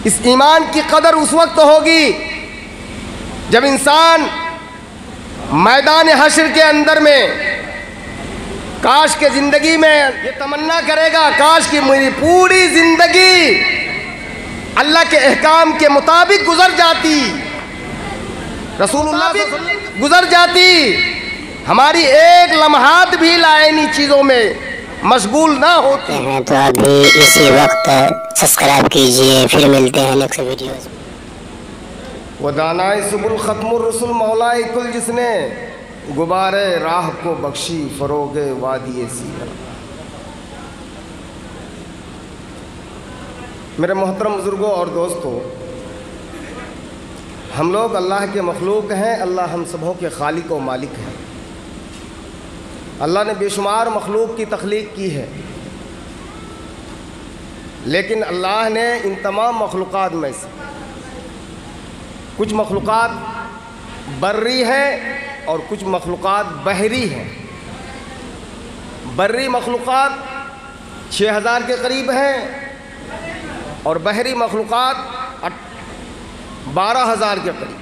इस ईमान की कदर उस वक्त होगी जब इंसान मैदान हश्र के अंदर में काश के ज़िंदगी में ये तमन्ना करेगा, काश की मेरी पूरी ज़िंदगी अल्लाह के अहकाम के मुताबिक गुजर जाती, रसूलुल्लाह गुजर जाती, हमारी एक लम्हात भी लाइनी चीज़ों में मशगूल ना होते हैं। तो अभी इसी वक्त सब्सक्राइब कीजिए, फिर मिलते हैं नेक्स्ट वीडियोस। वो दानाए सुबुल ख़त्मुर रसूल मौलाए कुल जिसने गुबारे राह को बख्शी फ़रोगे वादी सीना। मेरे मोहतरम बुज़ुर्गों और दोस्तों, हम लोग अल्लाह के मखलूक हैं, अल्लाह हम सबों के खालिक व मालिक हैं। अल्लाह ने बेशुमार मखलूक की तख्लीक की है, लेकिन अल्लाह ने इन तमाम मखलूक़ात में से कुछ मखलूक़ात बर्री हैं और कुछ मखलूक़ात बहरी हैं। बर्री मखलूक़ात 6000 के करीब हैं और बहरी मखलूक़ात 12000 के करीब।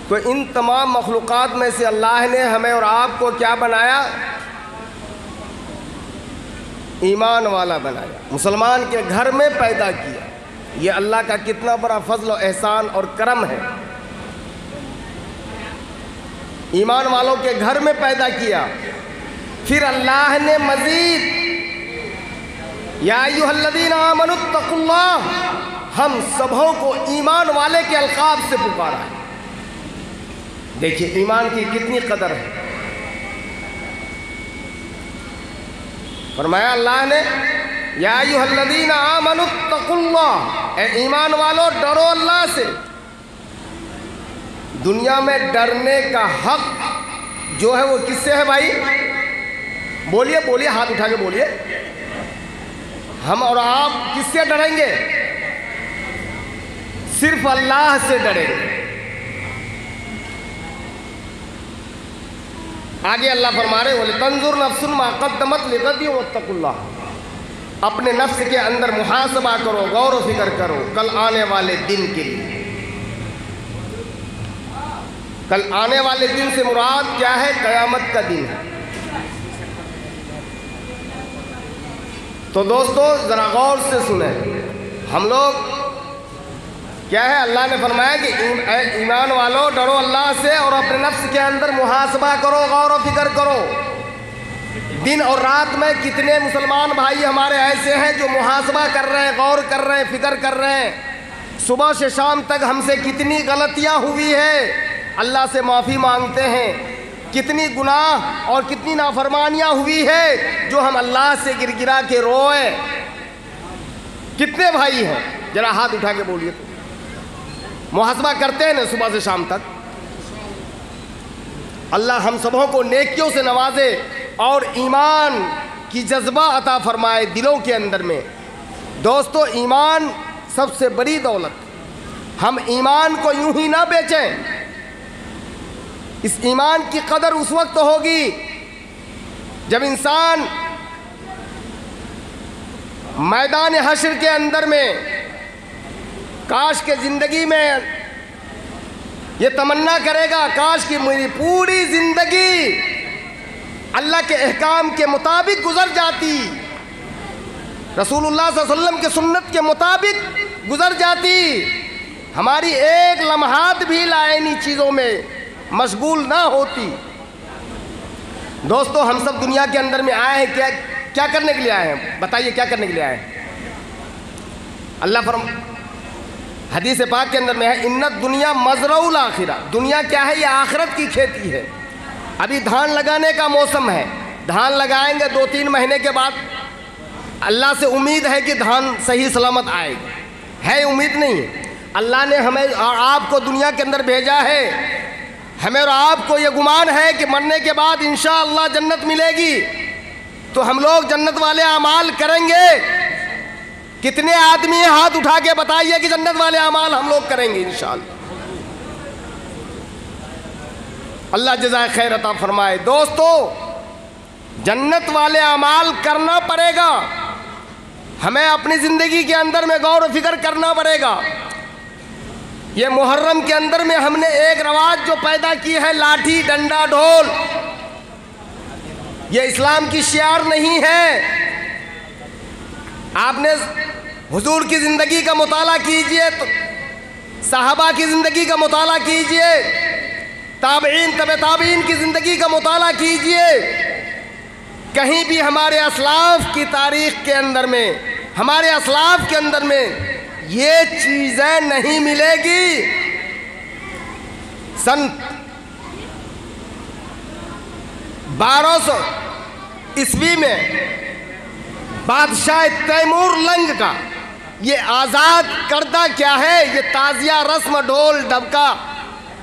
तो इन तमाम मखलूक़ात में से अल्लाह ने हमें और आपको क्या बनाया? ईमान वाला बनाया, मुसलमान के घर में पैदा किया। ये अल्लाह का कितना बड़ा फजल और एहसान और करम है। ईमान वालों के घर में पैदा किया। फिर अल्लाह ने मज़ीद या अय्युहल्लज़ीना आमनुत्तक़ुल्लाह, हम सबों को ईमान वाले के अलक़ाब से पुकारा है। देखिए ईमान की कितनी कदर है। फरमाया अल्लाह ने या अय्युहल्लज़ीना आमनुत्तक़ुल्लाह, ए ईमान वालों डरो अल्लाह से। दुनिया में डरने का हक जो है वो किससे है भाई? बोलिए बोलिए, हाथ उठा के बोलिए। हम और आप किससे डरेंगे? सिर्फ अल्लाह से डरेंगे। आगे अल्लाह फरमा रहे बोले तंजुर नफ्सुन मा क़द्दमत लिग़दिन वत्तक़ुल्लाह, अपने नफ्स के अंदर मुहासबा करो, गौर व फिक्र करो कल आने वाले दिन के लिए। कल आने वाले दिन से मुराद क्या है? क़यामत का दिन है। तो दोस्तों ज़रा गौर से सुने, हम लोग क्या है? अल्लाह ने फरमाया कि ईमान वालों डरो अल्लाह से और अपने नफ्स के अंदर मुहासबा करो, गौर व फिक्र करो। दिन और रात में कितने मुसलमान भाई हमारे ऐसे हैं जो मुहासबा कर रहे हैं, गौर कर रहे हैं, फिक्र कर रहे हैं। सुबह से शाम तक हमसे कितनी गलतियां हुई है, अल्लाह से माफ़ी मांगते हैं। कितनी गुनाह और कितनी नाफरमानियां हुई है जो हम अल्लाह से गिरगिरा के रोए। कितने भाई हैं? जरा हाथ उठा के बोलिए। तो मुहासबा करते हैं ना सुबह से शाम तक। अल्लाह हम सबों को नेकियों से नवाजे और ईमान की जज्बा अता फरमाए दिलों के अंदर में। दोस्तों ईमान सबसे बड़ी दौलत। हम ईमान को यूं ही ना बेचें। इस ईमान की कदर उस वक्त होगी जब इंसान मैदान हश्र के अंदर में काश के ज़िंदगी में ये तमन्ना करेगा, काश की मेरी पूरी ज़िंदगी अल्लाह के अहकाम के मुताबिक गुजर जाती, रसूलुल्लाह सल्लल्लाहु अलैहि वसल्लम के सुन्नत के मुताबिक गुजर जाती, हमारी एक लम्हात भी लाइनी चीज़ों में मशगूल ना होती। दोस्तों हम सब दुनिया के अंदर में आए हैं, क्या क्या करने के लिए आए हैं? बताइए क्या करने के लिए आए हैं? अल्लाह हदीस पाक के अंदर में है इन्नत दुनिया मज़रउल आखिरा, दुनिया क्या है? ये आखिरत की खेती है। अभी धान लगाने का मौसम है, धान लगाएंगे 2-3 महीने के बाद अल्लाह से उम्मीद है कि धान सही सलामत आएगी, है उम्मीद नहीं है। अल्लाह ने हमें और आपको दुनिया के अंदर भेजा है, हमें और आपको ये गुमान है कि मरने के बाद इंशाअल्लाह जन्नत मिलेगी, तो हम लोग जन्नत वाले अमाल करेंगे। कितने आदमी हाथ उठा के बताइए कि जन्नत वाले अमाल हम लोग करेंगे इंशाअल्लाह। अल्लाह जज़ाए खैर अता फरमाए। दोस्तों जन्नत वाले अमाल करना पड़ेगा। हमें अपनी ज़िंदगी के अंदर में गौर व फिक्र करना पड़ेगा। ये मुहर्रम के अंदर में हमने एक रवाज जो पैदा की है, लाठी डंडा ढोल, ये इस्लाम की शियार नहीं है। आपने हुजूर की ज़िंदगी का मुताला कीजिए, तो सहाबा की ज़िंदगी का मुताला कीजिए, ताबईन तबे ताबईन की ज़िंदगी का मुताला कीजिए। कहीं भी हमारे असलाफ की तारीख़ के अंदर में, हमारे असलाफ के अंदर में ये चीज़ें नहीं मिलेगी। सन 1200 ईस्वी में बादशाह तैमूर लंग का ये आज़ाद करदा क्या है, ये ताज़िया रस्म ढोल डबका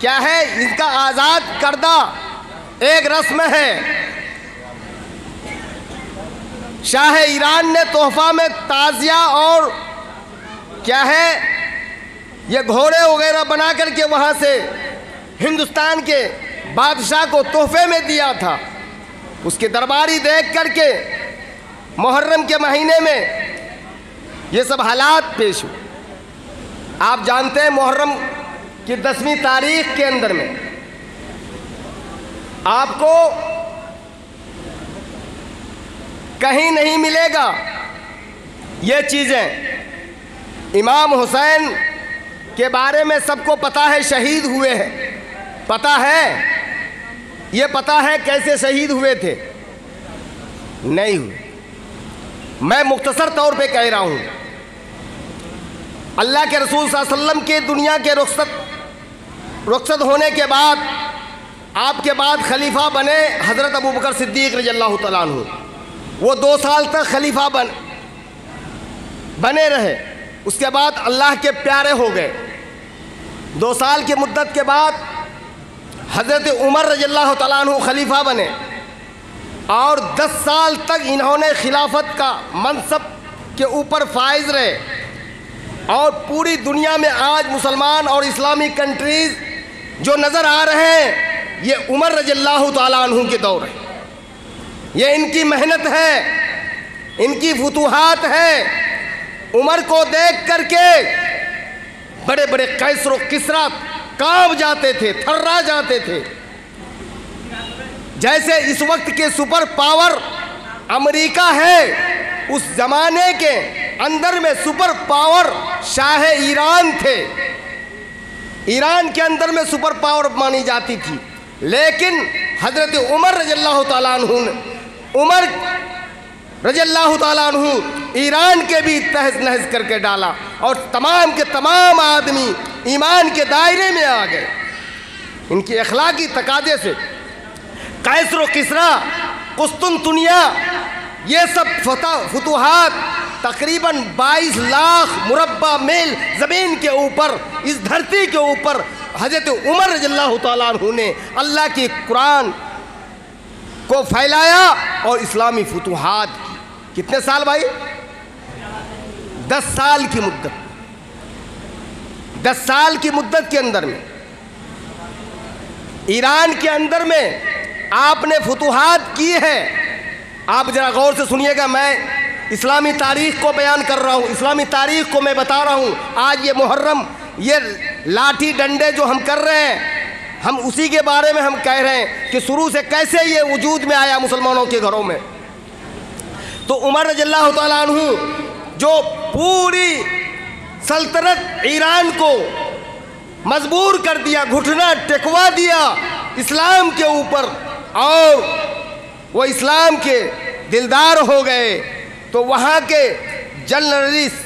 क्या है, इनका आज़ाद करदा एक रस्म है। शाह ईरान ने तोहफा में ताज़िया और क्या है ये घोड़े वगैरह बना करके वहाँ से हिंदुस्तान के बादशाह को तोहफे में दिया था। उसके दरबारी देख करके मुहर्रम के महीने में ये सब हालात पेश हुए। आप जानते हैं मुहर्रम की 10वीं तारीख के अंदर में आपको कहीं नहीं मिलेगा ये चीज़ें। इमाम हुसैन के बारे में सबको पता है, शहीद हुए हैं, पता है, ये पता है कैसे शहीद हुए थे, नहीं हुए। मैं मुख्तसर तौर पे कह रहा हूँ, अल्लाह के रसूल सल्लल्लाहु अलैहि वसल्लम के दुनिया के रुखसत होने के बाद आपके बाद खलीफा बने हज़रत अबू बकर सिद्दीक़ रज़ियल्लाहु तआला अन्हु। वो 2 साल तक खलीफा बने रहे। उसके बाद अल्लाह के प्यारे हो गए। 2 साल की मुद्दत के बाद हज़रत उमर रज़ियल्लाहु तआला अन्हु खलीफा बने और 10 साल तक इन्होंने खिलाफत का मनसब के ऊपर फाइज रहे। और पूरी दुनिया में आज मुसलमान और इस्लामी कंट्रीज़ जो नज़र आ रहे हैं, ये उमर रज़ियल्लाहु तआला अन्हु के दौर है। ये इनकी मेहनत है, इनकी फुतूहात है। उमर को देख करके बड़े बड़े कैसर और किसरा कांप जाते थे, थर्रा जाते थे। जैसे इस वक्त के सुपर पावर अमेरिका है, उस ज़माने के अंदर में सुपर पावर शाह ईरान थे। ईरान के अंदर में सुपर पावर मानी जाती थी। लेकिन हज़रत उमर रज़ियल्लाहु तआला अन्हु ने, उमर रज़ियल्लाहु तआला अन्हु ईरान के भी तहस नहस करके डाला और तमाम के तमाम आदमी ईमान के दायरे में आ गए। इनकी अखलाकी तकाजे से कैसर व किसरा, कुस्तुनतुनिया, ये सब फतूहात तकरीबन 22 लाख मुरब्बा मील ज़मीन के ऊपर, इस धरती के ऊपर हज़रत उमर रज़ियल्लाहु तआला अन्हु ने अल्लाह की कुरान को फैलाया और इस्लामी फतूहात की। कितने साल भाई? 10 साल की मुद्दत। 10 साल की मुद्दत के अंदर में ईरान के अंदर में आपने फतूहात की है। आप ज़रा गौर से सुनिएगा, मैं इस्लामी तारीख़ को बयान कर रहा हूँ, इस्लामी तारीख़ को मैं बता रहा हूँ। आज ये मुहर्रम, ये लाठी डंडे जो हम कर रहे हैं, हम उसी के बारे में हम कह रहे हैं कि शुरू से कैसे ये वजूद में आया मुसलमानों के घरों में। तो उमर रज़ियल्लाहु तआला अन्हु जो पूरी सल्तनत ईरान को मजबूर कर दिया, घुटना टेकवा दिया इस्लाम के ऊपर, और वो इस्लाम के दिलदार हो गए। तो वहाँ के जर्नलिस्ट,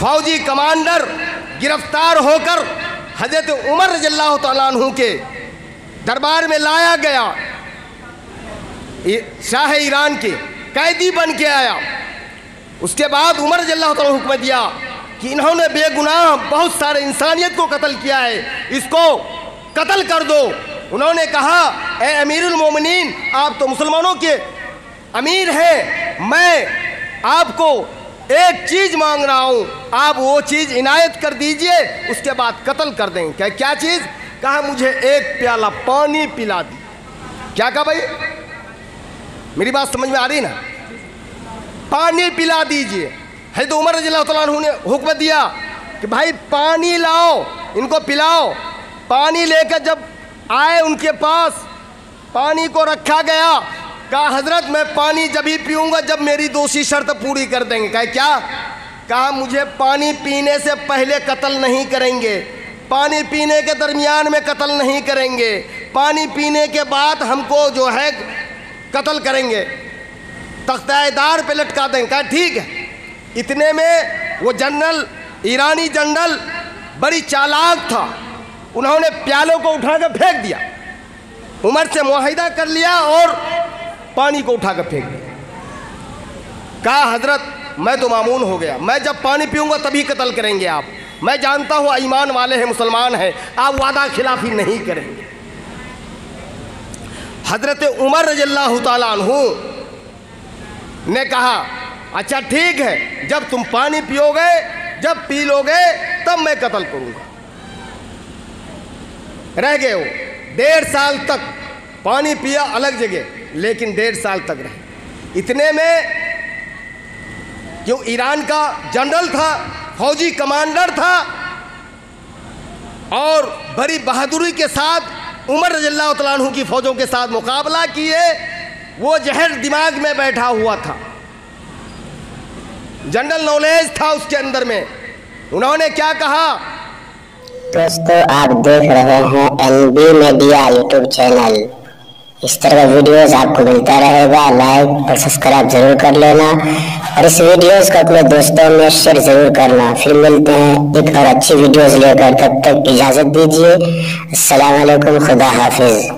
फौजी कमांडर गिरफ्तार होकर हज़रत उमर रज़ियल्लाहु तआला अन्हु के दरबार में लाया गया। शाह ईरान के कैदी बन के आया। उसके बाद उमर रज़ियल्लाहु तआला हुक्म दिया कि इन्होंने बेगुनाह बहुत सारे इंसानियत को कत्ल किया है, इसको कत्ल कर दो। उन्होंने कहा, ए अमीरुल मोमिनीन, आप तो मुसलमानों के अमीर हैं, मैं आपको एक चीज़ मांग रहा हूँ, आप वो चीज़ इनायत कर दीजिए, उसके बाद कत्ल कर देंगे। क्या चीज़? कहा, मुझे एक प्याला पानी पिला दी। क्या कहा भाई? मेरी बात समझ में आ रही ना? पानी पिला दीजिए। है तो उमर रज़ियल्लाहु तआला अन्हु ने हुक्म दिया कि भाई पानी लाओ, इनको पिलाओ। पानी लेकर जब आए उनके पास, पानी को रखा गया। कहा हजरत मैं पानी जब ही पीऊँगा जब मेरी दूसरी शर्त पूरी कर देंगे। कहा क्या? कहा मुझे पानी पीने से पहले कत्ल नहीं करेंगे, पानी पीने के दरमियान में कत्ल नहीं करेंगे, पानी पीने के बाद हमको जो है कत्ल करेंगे, तख्ताएदार पे लटका देंगे। कहा ठीक है। इतने में वो जनरल, ईरानी जनरल बड़ी चालाक था, उन्होंने प्यालों को उठाकर फेंक दिया। उमर से मुआहिदा कर लिया और पानी को उठाकर फेंक दिया। कहा हजरत मैं तो मामून हो गया, मैं जब पानी पीऊँगा तभी कत्ल करेंगे आप। मैं जानता हूँ ईमान वाले हैं, मुसलमान हैं, आप वादा खिलाफी नहीं करेंगे। हजरत उमर रज़ियल्लाहु ताला अन्हु ने कहा अच्छा ठीक है, जब तुम पानी पियोगे, जब पी लोगे तब मैं कत्ल करूँगा। रह गए वो 1.5 साल तक, पानी पिया अलग जगह, लेकिन 1.5 साल तक रहे। इतने में जो ईरान का जनरल था, फौजी कमांडर था, और बड़ी बहादुरी के साथ उमर रज़ियल्लाहु तआला अन्हु की फ़ौजों के साथ मुकाबला किए। वो जहर दिमाग में बैठा हुआ था, जनरल नॉलेज था उसके अंदर में। उन्होंने क्या कहा? दोस्तों आप देख रहे हैं NB मीडिया यूट्यूब चैनल। इस तरह का वीडियोस आपको मिलता रहेगा, लाइक और सब्सक्राइब जरूर कर लेना और इस वीडियोस को अपने दोस्तों में शेयर जरूर करना। फिर मिलते हैं एक और अच्छी वीडियोस लेकर, तब तक इजाज़त दीजिए। अस्सलाम वालेकुम, खुदा हाफिज।